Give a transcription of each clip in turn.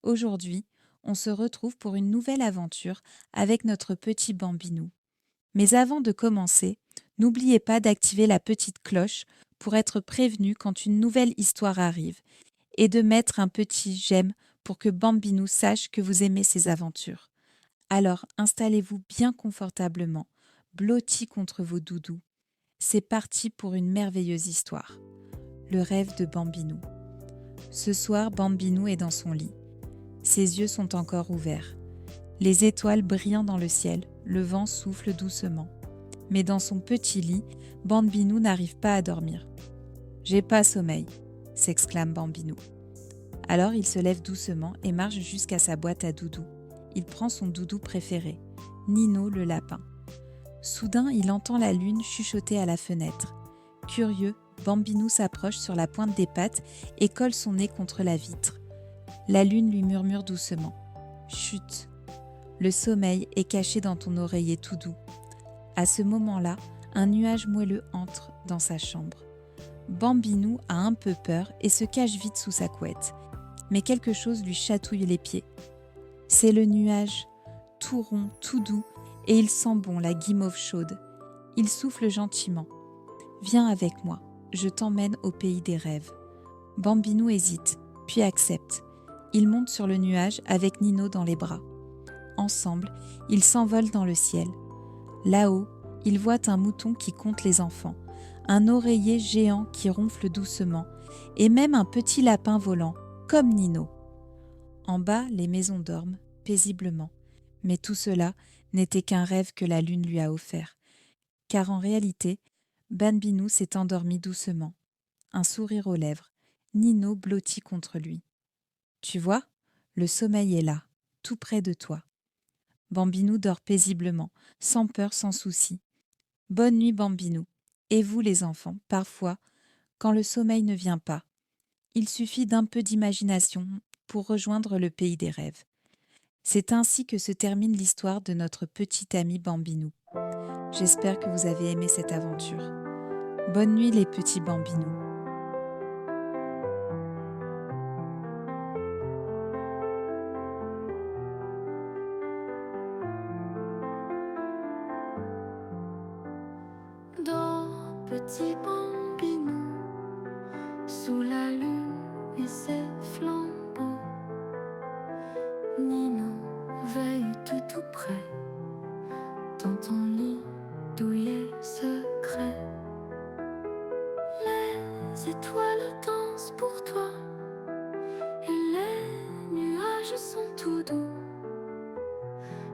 Aujourd'hui, on se retrouve pour une nouvelle aventure avec notre petit Bambinou. Mais avant de commencer, n'oubliez pas d'activer la petite cloche pour être prévenu quand une nouvelle histoire arrive et de mettre un petit j'aime pour que Bambinou sache que vous aimez ses aventures. Alors installez-vous bien confortablement, blotti contre vos doudous. C'est parti pour une merveilleuse histoire. Le rêve de Bambinou. Ce soir, Bambinou est dans son lit. Ses yeux sont encore ouverts. Les étoiles brillent dans le ciel, le vent souffle doucement. Mais dans son petit lit, Bambinou n'arrive pas à dormir. « J'ai pas sommeil », s'exclame Bambinou. Alors il se lève doucement et marche jusqu'à sa boîte à doudou. Il prend son doudou préféré, Nino le lapin. Soudain, il entend la lune chuchoter à la fenêtre. Curieux, Bambinou s'approche sur la pointe des pattes et colle son nez contre la vitre. La lune lui murmure doucement. « Chut, le sommeil est caché dans ton oreiller tout doux. » À ce moment-là, un nuage moelleux entre dans sa chambre. Bambinou a un peu peur et se cache vite sous sa couette. Mais quelque chose lui chatouille les pieds. C'est le nuage, tout rond, tout doux, et il sent bon la guimauve chaude. Il souffle gentiment. « Viens avec moi, je t'emmène au pays des rêves. » Bambinou hésite, puis accepte. Il monte sur le nuage avec Nino dans les bras. Ensemble, ils s'envolent dans le ciel. Là-haut, ils voient un mouton qui compte les enfants, un oreiller géant qui ronfle doucement, et même un petit lapin volant, comme Nino. En bas, les maisons dorment, paisiblement. Mais tout cela n'était qu'un rêve que la lune lui a offert. Car en réalité, Bambinou s'est endormi doucement. Un sourire aux lèvres, Nino blotti contre lui. « Tu vois, le sommeil est là, tout près de toi. » Bambinou dort paisiblement, sans peur, sans souci. Bonne nuit Bambinou. Et vous les enfants, parfois, quand le sommeil ne vient pas, il suffit d'un peu d'imagination pour rejoindre le pays des rêves. C'est ainsi que se termine l'histoire de notre petit ami Bambinou. J'espère que vous avez aimé cette aventure. Bonne nuit les petits Bambinous. Dors, petit Bambinou, sous la lune et ses flambeaux. Nino veille tout près, dans ton lit douillet secret. Les étoiles dansent pour toi, et les nuages sont tout doux.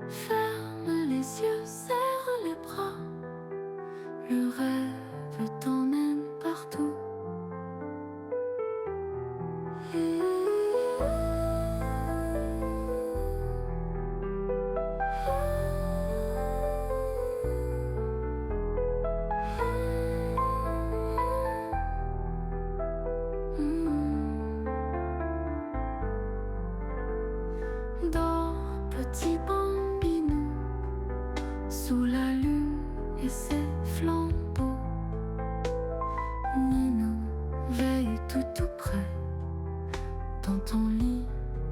Ferme les yeux, serre les bras, le rêve t'emmène partout. Dors, petit Bambinou, sous la lune et ses flambeaux. Nino veille tout près, dans ton lit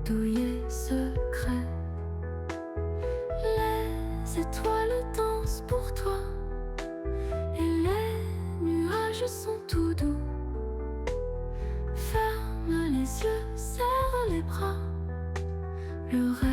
douillet secret. Les étoiles dansent pour toi, et les nuages sont tout doux. Ferme les yeux, serre les bras, le rêve